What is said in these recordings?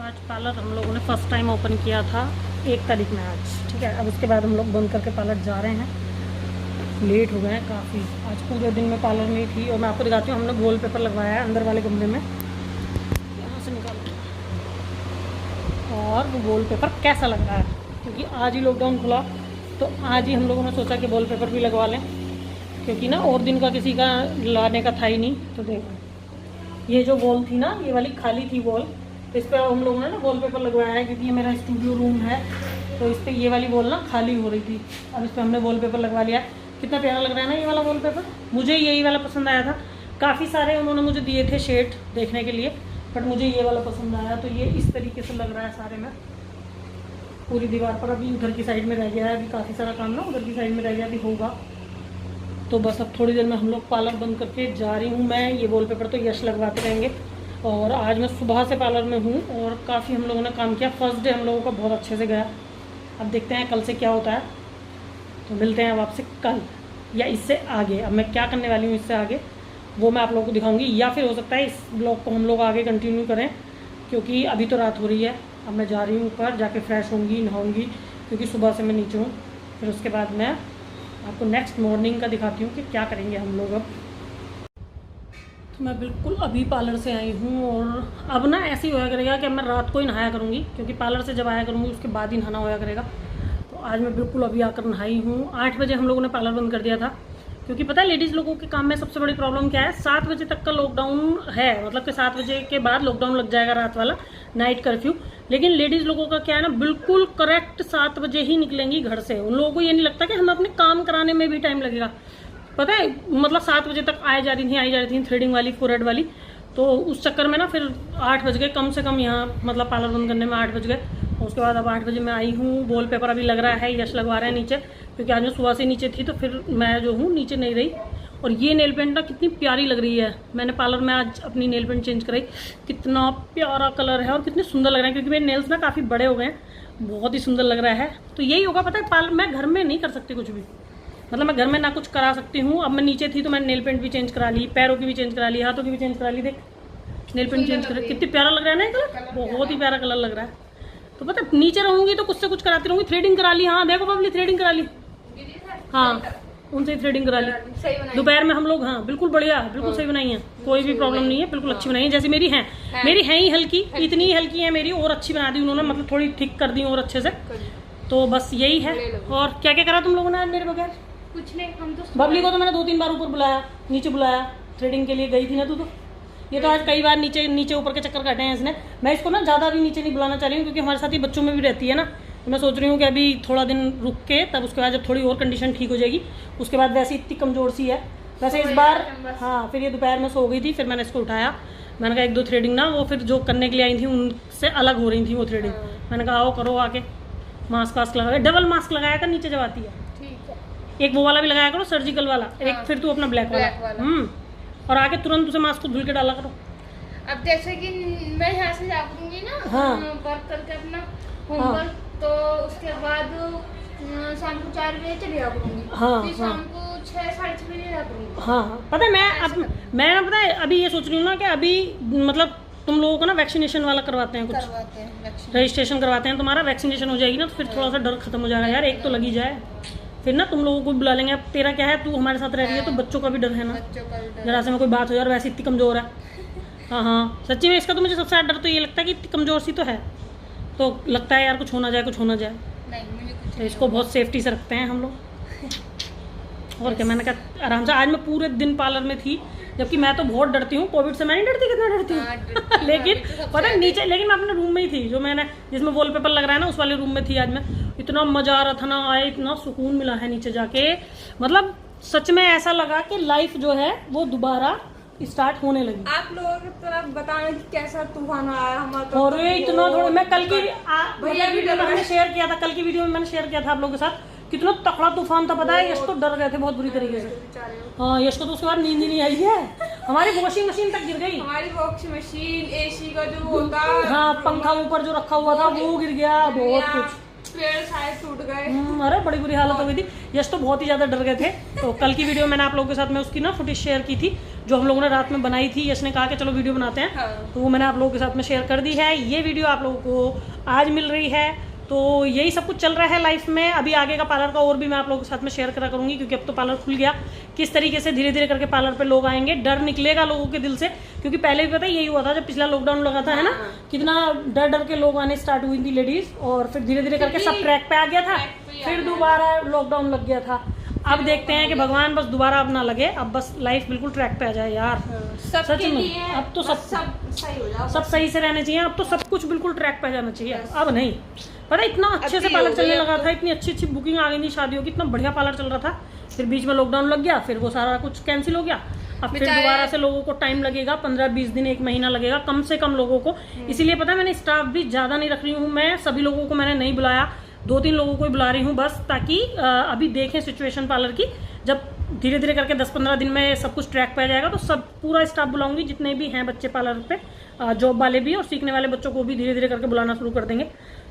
आज पार्लर हम लोगों ने फर्स्ट टाइम ओपन किया था 1 तारीख में आज, ठीक है। अब उसके बाद हम लोग बंद करके पार्लर जा रहे हैं, लेट हो गए हैं काफ़ी। आज पूरे दिन में पार्लर में थी और मैं आपको दिखाती हूँ, हमने वॉल पेपर लगवाया है अंदर वाले कमरे में, यहाँ से निकाल और वो वॉल पेपर कैसा लग रहा है, क्योंकि आज ही लॉकडाउन खुला तो आज ही हम लोगों ने सोचा कि वॉल पेपर भी लगवा लें, क्योंकि ना और दिन का किसी का लाने का था ही नहीं। तो देखो ये जो वॉल थी ना, ये वाली खाली थी वॉल, तो इस पर हम लोगों ने ना वॉल पेपर लगवाया है, क्योंकि ये मेरा स्टूडियो रूम है तो इस पर ये वाली वॉल ना खाली हो रही थी। अब इस पर हमने वॉल पेपर लगवा लिया। कितना प्यारा लग रहा है ना ये वाला वॉल पेपर, मुझे यही वाला पसंद आया था। काफ़ी सारे उन्होंने मुझे दिए थे शेड देखने के लिए, बट मुझे ये वाला पसंद आया। तो ये इस तरीके से लग रहा है सारे में, पूरी दीवार पर। अभी उधर की साइड में रह गया है, अभी काफ़ी सारा काम ना उधर की साइड में रह गया, अभी होगा। तो बस अब थोड़ी देर में हम लोग पार्लर बंद करके जा रही हूँ मैं। ये वॉलपेपर तो यश लगवाते रहेंगे। और आज मैं सुबह से पार्लर में हूँ और काफ़ी हम लोगों ने काम किया। फर्स्ट डे हम लोगों का बहुत अच्छे से गया। अब देखते हैं कल से क्या होता है, तो मिलते हैं अब आपसे कल या इससे आगे। अब मैं क्या करने वाली हूँ इससे आगे वो मैं आप लोगों को दिखाऊंगी, या फिर हो सकता है इस ब्लॉग को हम लोग आगे कंटिन्यू करें, क्योंकि अभी तो रात हो रही है। अब मैं जा रही हूँ ऊपर, जाके फ्रेश होंगी, नहाऊंगी, क्योंकि सुबह से मैं नीचे हूँ। फिर उसके बाद मैं आपको नेक्स्ट मॉर्निंग का दिखाती हूँ कि क्या करेंगे हम लोग। अब तो मैं बिल्कुल अभी पार्लर से आई हूँ और अब ना ऐसे ही होया करेगा कि मैं रात को ही नहाया करूँगी, क्योंकि पार्लर से जब आया करूँगी उसके बाद ही नहाना होया करेगा। तो आज मैं बिल्कुल अभी आकर नहाई हूँ। 8 बजे हम लोगों ने पार्लर बंद कर दिया था, क्योंकि पता है लेडीज़ लोगों के काम में सबसे बड़ी प्रॉब्लम क्या है, 7 बजे तक का लॉकडाउन है, मतलब कि 7 बजे के बाद लॉकडाउन लग जाएगा, रात वाला नाइट कर्फ्यू। लेकिन लेडीज़ लोगों का क्या है ना, बिल्कुल करेक्ट 7 बजे ही निकलेंगी घर से। उन लोगों को ये नहीं लगता कि हमें अपने काम कराने में भी टाइम लगेगा। पता है, मतलब 7 बजे तक आई जा रही थी थ्रेडिंग वाली, फोरहेड वाली। तो उस चक्कर में ना फिर 8 बज गए कम से कम, यहाँ मतलब पार्लर बंद करने में 8 बज गए। उसके बाद अब 8 बजे मैं आई हूँ। वॉल पेपर अभी लग रहा है, यश लगवा रहे हैं नीचे, क्योंकि आज मैं सुबह से नीचे थी तो फिर मैं जो हूँ नीचे नहीं रही। और ये नेल पेंट ना कितनी प्यारी लग रही है। मैंने पार्लर में आज अपनी नेल पेंट चेंज कराई, कितना प्यारा कलर है और कितने सुंदर लग रहे हैं, क्योंकि मेरे नेल्स ना काफ़ी बड़े हो गए हैं, बहुत ही सुंदर लग रहा है। तो यही होगा, पता है पार्लर मैं घर में नहीं कर सकती कुछ भी, मतलब मैं घर में ना कुछ करा सकती हूँ। अब मैं नीचे थी तो मैंने नेल पेंट भी चेंज करा ली, पैरों की भी चेंज करा ली, हाथों की भी चेंज करा ली। देख नेल पेंट चेंज करा, कितनी प्यारा लग रहा है ना ये कलर, बहुत ही प्यारा कलर लग रहा है। तो पता है नीचे रहूंगी तो कुछ से कुछ कराती रहूंगी। थ्रेडिंग करा ली, हाँ देखो बबली थ्रेडिंग करा ली, हाँ उनसे ही थ्रेडिंग करा ली। दोपहर में हम लोग, हाँ बिल्कुल बढ़िया, बिल्कुल सही बनाई है, कोई भी प्रॉब्लम नहीं है, बिल्कुल अच्छी बनाई है। जैसे मेरी है ही हल्की, इतनी ही हल्की है मेरी, और अच्छी बना दी उन्होंने, मतलब थोड़ी ठीक कर दी और अच्छे से। तो बस यही है। और क्या क्या करा तुम लोगों ने मेरे बगैर? कुछ नहीं, हम तो बबली को तो मैंने 2-3 बार ऊपर बुलाया, नीचे बुलाया, थ्रेडिंग के लिए गई थी ना तू तो। ये तो आज कई बार नीचे ऊपर के चक्कर काटे हैं इसने। मैं इसको ना ज़्यादा भी नीचे नहीं बुलाना चाह रही हूँ, क्योंकि हमारे साथ ही बच्चों में भी रहती है ना। तो मैं सोच रही हूँ कि अभी थोड़ा दिन रुक के, तब उसके बाद जब थोड़ी और कंडीशन ठीक हो जाएगी, उसके बाद वैसे इतनी कमज़ोर सी है वैसे इस बार। हाँ फिर ये दोपहर में सो गई थी, फिर मैंने इसको उठाया, मैंने कहा 1-2 थ्रेडिंग ना वो फिर जो करने के लिए आई थी उनसे अलग हो रही थी वो थ्रेडिंग। मैंने कहा आओ करो आके। मास्क वास्क लगा, डबल मास्क लगाया कर नीचे जब आती है, एक वो वाला भी लगाया करो सर्जिकल वाला, एक फिर तू अपना ब्लैक वाला। और आके तुरंत उसे मास्क को धुल के डाला करो। अब जैसे कि मैं यहाँ से जाऊंगी ना, हाँ वर्क करके अपना होमवर्क, तो उसके बाद शाम को 4 बजे चली जा करूँगी, फिर शाम को 6-6:30 बजे जा करूँगी। हाँ पता है मैं ना पता है अभी ये सोच रही हूँ ना कि अभी मतलब तुम लोगों को ना वैक्सीनेशन वाला करवाते हैं, कुछ रजिस्ट्रेशन करवाते हैं, तुम्हारा वैक्सीनेशन हो जाएगी ना, तो फिर थोड़ा सा डर खत्म हो जाएगा यार, एक तो लगी जाए, फिर ना तुम लोगों को बुला लेंगे। अब तेरा क्या है, तू हमारे साथ रह रही है तो बच्चों का भी डर है ना, जरा से में कोई बात हो यार, वैसे इतनी कमज़ोर है। हाँ सच्ची में इसका तो मुझे सबसे ज़्यादा डर तो ये लगता है कि इतनी कमज़ोर सी तो है, तो लगता है यार कुछ होना जाए। नहीं, मुझे कुछ तो इसको बहुत सेफ्टी से रखते हैं हम लोग। और क्या, मैंने कहा आराम से। आज मैं पूरे दिन पार्लर में थी, जबकि मैं तो बहुत डरती हूँ कोविड से। मैं नहीं डरती, कितना डरती हूँ लेकिन पता है नीचे, लेकिन मैं अपने रूम में ही थी, जो मैंने जिसमें वॉल पेपर लग रहा है ना उस वाले रूम में थी आज मैं। इतना मज़ा आ रहा था ना, आए इतना सुकून मिला है नीचे जाके, मतलब सच में ऐसा लगा कि लाइफ जो है वो दोबारा स्टार्ट होने लगी। आप लोगों की तरफ बताना कि कैसा तूफान आया हमारा तो। और इतना थोड़ा, मैं कल की वीडियो में मैंने शेयर किया था, कल की वीडियो में मैंने शेयर किया था आप लोगों के साथ, कितना तकड़ा तूफान था पता है। यश तो डर गए थे बहुत बुरी तरीके से। हाँ यश को तो उसके बाद नींद ही नहीं आई है, हमारी वॉशिंग मशीन तक गिर गई, हमारी वॉशिंग मशीन, एसी का जो होता है, हाँ पंखा ऊपर जो रखा हुआ था वो गिर गया, बहुत कुछ, पेड़ शायद टूट गए। अरे बड़ी बुरी हालत हो गई थी। यश तो बहुत ही ज्यादा डर गए थे। तो कल की वीडियो मैंने आप लोगों के साथ में उसकी ना फुटेज शेयर की थी, जो हम लोगों ने रात में बनाई थी, यश ने कहा कि चलो वीडियो बनाते हैं। हाँ। तो वो मैंने आप लोगों के साथ में शेयर कर दी है। ये वीडियो आप लोगों को आज मिल रही है। तो यही सब कुछ चल रहा है लाइफ में। अभी आगे का पार्लर का और भी मैं आप लोगों के साथ में शेयर करा करूँगी, क्योंकि अब तो पार्लर खुल गया। किस तरीके से धीरे धीरे करके पार्लर पे लोग आएंगे, डर निकलेगा लोगों के दिल से, क्योंकि पहले भी पता है यही हुआ था जब पिछला लॉकडाउन लगा था, है ना, कितना डर डर के लोग आने स्टार्ट हुई थी लेडीज, और फिर धीरे धीरे करके सब ट्रैक पे आ गया था, फिर दोबारा लॉकडाउन लग गया था। अब देखते हैं कि भगवान बस दोबारा अब ना लगे, अब बस लाइफ बिल्कुल ट्रैक पे आ जाए यार। सच में अब तो सब सही हो जाओ, सब सही से रहने चाहिए। अब तो सब कुछ बिल्कुल ट्रैक पे जाना चाहिए। अब नहीं पता, इतना अच्छे से पार्लर चलने लगा था, इतनी अच्छी अच्छी बुकिंग आ गई थी शादियों की, इतना बढ़िया पार्लर चल रहा था। फिर बीच में लॉकडाउन लग गया, फिर वो सारा कुछ कैंसिल हो गया। अब फिर दोबारा से लोगों को टाइम लगेगा, 15-20 दिन, 1 महीना लगेगा कम से कम लोगों को। इसीलिए पता है मैंने स्टाफ भी ज्यादा नहीं रख रही हूँ, मैं सभी लोगों को मैंने नहीं बुलाया, 2-3 लोगों को ही बुला रही हूँ बस, ताकि अभी देखें सिचुएशन पार्लर की। जब धीरे धीरे करके 10-15 दिन में सब कुछ ट्रैक पे आ जाएगा तो सब पूरा स्टाफ बुलाऊंगी, जितने भी हैं बच्चे पार्लर पे, जॉब वाले भी और सीखने वाले बच्चों को भी धीरे धीरे करके बुलाना शुरू कर देंगे।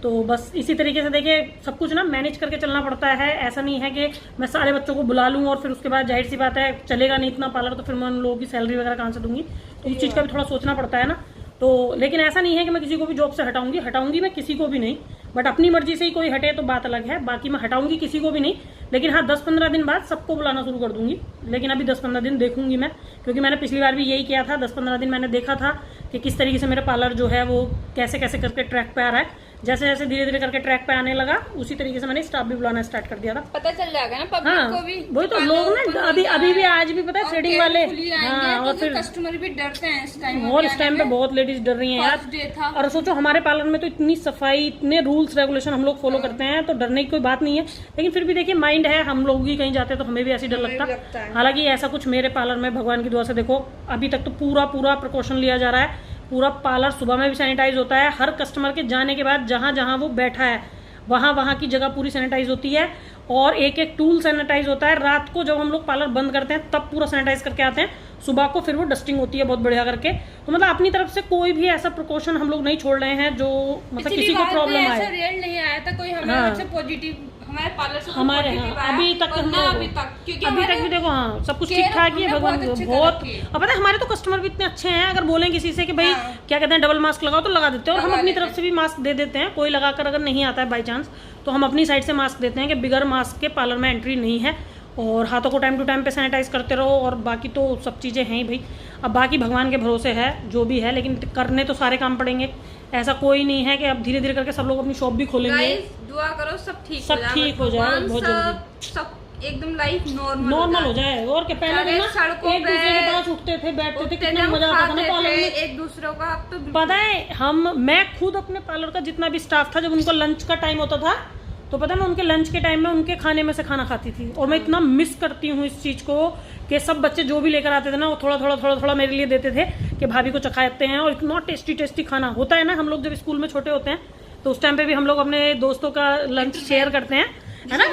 तो बस इसी तरीके से देखिए सब कुछ ना मैनेज करके चलना पड़ता है। ऐसा नहीं है कि मैं सारे बच्चों को बुला लूँ और फिर उसके बाद जाहिर सी बात है चलेगा नहीं इतना पार्लर, तो फिर मैं उन लोगों की सैलरी वगैरह कहाँ से दूंगी, तो उस चीज़ का भी थोड़ा सोचना पड़ता है ना। तो लेकिन ऐसा नहीं है कि मैं किसी को भी जॉब से हटाऊंगी मैं किसी को भी नहीं, बट अपनी मर्जी से ही कोई हटे तो बात अलग है, बाकी मैं हटाऊंगी किसी को भी नहीं। लेकिन हाँ 10-15 दिन बाद सबको बुलाना शुरू कर दूंगी, लेकिन अभी 10-15 दिन देखूंगी मैं, क्योंकि मैंने पिछली बार भी यही किया था। 10-15 दिन मैंने देखा था कि किस तरीके से मेरा पार्लर जो है वो कैसे कैसे करके ट्रैक पे आ रहा है। जैसे जैसे धीरे धीरे करके ट्रैक पे आने लगा, उसी तरीके से मैंने स्टाफ भी बुलाना स्टार्ट कर दिया था। पता चल जाएगा ना पब्लिक को भी। वही तो लोग ना अभी भी आज भी पता है थ्रेडिंग वाले, हाँ, और फिर कस्टमर भी डरते हैं इस टाइम, और इस टाइम पे बहुत लेडीज डर रही हैं यार। और सोचो हमारे पार्लर में तो इतनी सफाई, इतने रूल्स रेगुलेशन हम लोग फॉलो करते हैं, तो डरने की कोई बात नहीं है। लेकिन फिर भी देखिए माइंड है, हम लोग भी कहीं जाते हैं तो हमें भी ऐसी डर लगता है। हालांकि ऐसा कुछ मेरे पार्लर में भगवान की दुआ से देखो अभी तक तो पूरा प्रिकॉशन लिया जा रहा है। पूरा पार्लर सुबह में भी सैनिटाइज होता है, हर कस्टमर के जाने के बाद जहाँ जहाँ वो बैठा है वहाँ की जगह पूरी सैनिटाइज होती है, और एक एक टूल सैनिटाइज होता है। रात को जब हम लोग पार्लर बंद करते हैं तब पूरा सैनिटाइज करके आते हैं, सुबह को फिर वो डस्टिंग होती है बहुत बढ़िया करके। तो मतलब अपनी तरफ से कोई भी ऐसा प्रिकॉशन हम लोग नहीं छोड़ रहे हैं जो मतलब किसी को प्रॉब्लम आए। रियल नहीं आया था कोई हमारे पॉजिटिव हमारे पार्लर से, हमारे अभी तक क्योंकि अभी तक भी देखो हाँ सब कुछ ठीक ठाक ही है भगवान बहुत। अब पता है हमारे तो कस्टमर भी इतने अच्छे हैं, अगर बोलें किसी से कि भाई क्या कहते हैं डबल मास्क लगाओ तो लगा देते हैं, और हम अपनी तरफ से भी मास्क दे देते हैं। कोई लगाकर अगर नहीं आता है बाई चांस तो हम अपनी साइड से मास्क देते हैं कि बिगर मास्क के पार्लर में एंट्री नहीं है, और हाथों को टाइम टू टाइम पे सैनिटाइज करते रहो, और बाकी तो सब चीज़ें हैं ही भाई। अब बाकी भगवान के भरोसे है जो भी है, लेकिन करने तो सारे काम पड़ेंगे। ऐसा कोई नहीं है कि अब धीरे धीरे करके सब लोग अपनी शॉप भी खोलेंगे। दुआ करो सब ठीक हो जाए बहुत जल्दी, सब एकदम लाइफ नॉर्मल हो जाए। और क्या पहले ना सड़कों एक दूसरे के पास उठते थे, बैठते थे, कितना मजा आता था ना पार्लर में एक दूसरे का। अब तो पता है मैं खुद अपने पार्लर का जितना भी स्टाफ था, जब उनको लंच का टाइम होता था तो पता है मैं उनके लंच के टाइम में उनके खाने में से खाना खाती थी, और मैं इतना मिस करती हूँ इस चीज़ को कि सब बच्चे जो भी लेकर आते थे ना वो थोड़ा मेरे लिए देते थे कि भाभी को चखाते हैं, और इतना टेस्टी खाना होता है ना। हम लोग जब स्कूल में छोटे होते हैं तो उस टाइम पे भी हम लोग अपने दोस्तों का लंच शेयर करते हैं, है ना।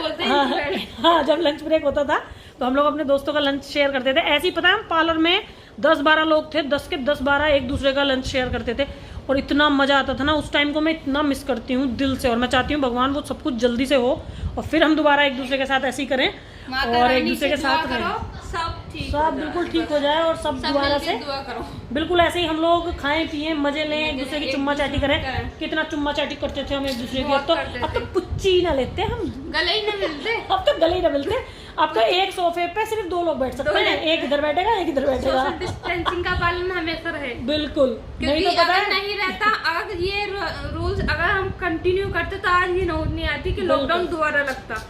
हाँ जब लंच ब्रेक होता था तो हम लोग अपने दोस्तों का लंच शेयर करते थे। ऐसे ही पता है पार्लर में 10-12 लोग थे, 10 के 10-12 एक दूसरे का लंच शेयर करते थे, और इतना मजा आता था ना उस टाइम को। मैं इतना मिस करती हूँ दिल से, और मैं चाहती हूँ भगवान वो सब कुछ जल्दी से हो और फिर हम दोबारा एक दूसरे के साथ ऐसे ही करें और एक दूसरे के साथ रहें, सब बिल्कुल ठीक हो जाए, और सब दोबारा से बिल्कुल ऐसे ही हम लोग खाएं पिए मजे लें, एक दूसरे की चुम्मा चाटी करें। कितना चुम्मा चाटी करते थे हम एक दूसरे की, अब तो पुच्ची ना लेते हम, गले ही ना मिलते, अब तो गले ही ना मिलते। अब तो एक सोफे पे सिर्फ 2 लोग बैठ सकते हैं, एक इधर बैठेगा एक इधर बैठेगा। सोशल डिस्टेंसिंग का पालन हमेशा रहे, बिल्कुल। नहीं तो अगर नहीं रहता, अगर ये रूल्स अगर हम कंटिन्यू करते तो आज ये नोट नहीं आती कि लॉकडाउन दोबारा लगता।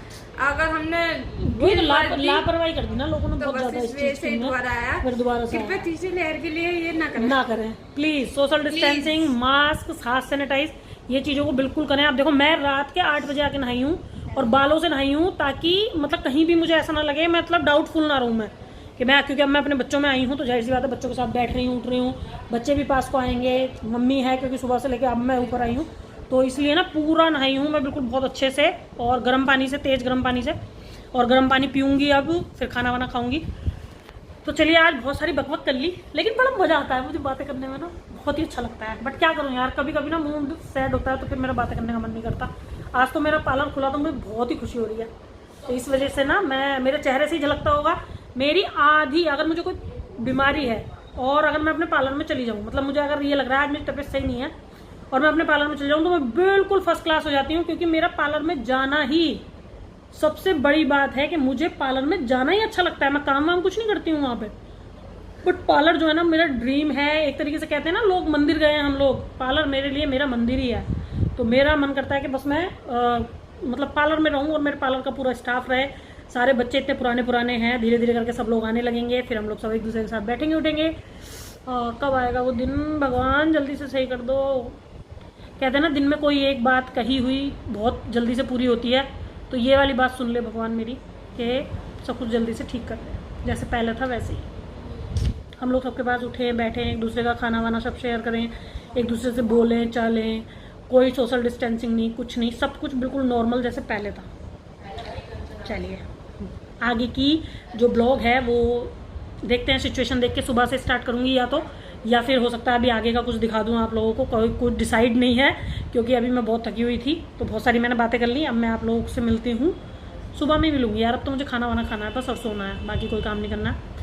अगर हमने लापरवाही कर दी ना लोगों ने, बहुत ज्यादा इस चीज से दोबारा आया, फिर दोबारा से कृपया तीसरी लहर के लिए ये ना करें प्लीज। सोशल डिस्टेंसिंग, मास्क, हाथ सैनिटाइज, ये चीजों को बिल्कुल करें। आप देखो मैं रात के 8 बजे आके नहाई हूँ और बालों से नहाई हूँ, ताकि मतलब कहीं भी मुझे ऐसा ना लगे, मतलब डाउटफुल ना रहूँ मैं कि मैं, क्योंकि अब मैं अपने बच्चों में आई हूँ तो जाहिर सी बात है बच्चों के साथ बैठ रही हूँ, उठ रही हूँ, बच्चे भी पास को आएंगे, मम्मी है क्योंकि सुबह से लेकर अब मैं ऊपर आई हूँ, तो इसलिए ना पूरा नहाई हूँ मैं बिल्कुल बहुत अच्छे से, और गर्म पानी से, तेज़ गर्म पानी से, और गर्म पानी पीऊँगी अब, फिर खाना वाना खाऊँगी। तो चलिए आज बहुत सारी बकबक कर ली, लेकिन बड़ा मज़ा आता है मुझे बातें करने में ना, बहुत ही अच्छा लगता है। बट क्या करूँ यार, कभी कभी ना मूड सैड होता है तो फिर मेरा बातें करने का मन नहीं करता। आज तो मेरा पार्लर खुला तो मुझे बहुत ही खुशी हो रही है, तो इस वजह से ना मेरे चेहरे से ही झलकता होगा। मेरी आधी, अगर मुझे कोई बीमारी है, और अगर मैं अपने पार्लर में चली जाऊँ, मतलब मुझे अगर ये लग रहा है आज मेरी तबीयत सही नहीं है और मैं अपने पार्लर में चली जाऊँ, तो मैं बिल्कुल फर्स्ट क्लास हो जाती हूँ, क्योंकि मेरा पार्लर में जाना ही सबसे बड़ी बात है कि मुझे पार्लर में जाना ही अच्छा लगता है। मैं काम वाम कुछ नहीं करती हूँ वहाँ पे, बट पार्लर जो है ना मेरा ड्रीम है। एक तरीके से कहते हैं ना लोग मंदिर गए हैं, हम लोग, पार्लर मेरे लिए मेरा मंदिर ही है। तो मेरा मन करता है कि बस मैं मतलब पार्लर में रहूँ और मेरे पार्लर का पूरा स्टाफ रहे। सारे बच्चे इतने पुराने पुराने हैं, धीरे धीरे करके सब लोग आने लगेंगे, फिर हम लोग सब एक दूसरे के साथ बैठेंगे उठेंगे। कब आएगा वो दिन भगवान, जल्दी से सही कर दो। कहते हैं ना दिन में कोई एक बात कही हुई बहुत जल्दी से पूरी होती है, तो ये वाली बात सुन ले भगवान मेरी कि सब कुछ जल्दी से ठीक कर दे, जैसे पहले था वैसे ही। हम लोग सबके पास उठें बैठें, एक दूसरे का खाना वाना सब शेयर करें, एक दूसरे से बोलें चलें, कोई सोशल डिस्टेंसिंग नहीं, कुछ नहीं, सब कुछ बिल्कुल नॉर्मल जैसे पहले था। चलिए आगे की जो ब्लॉग है वो देखते हैं, सिचुएशन देख के सुबह से स्टार्ट करूँगी, या फिर हो सकता है अभी आगे का कुछ दिखा दूँ आप लोगों को। कोई कुछ डिसाइड नहीं है, क्योंकि अभी मैं बहुत थकी हुई थी, तो बहुत सारी मैंने बातें कर ली। अब मैं आप लोगों से मिलती हूँ, सुबह में मिलूँगी यार। अब तो मुझे खाना वाना खाना है बस, और सोना है, बाकी कोई काम नहीं करना है।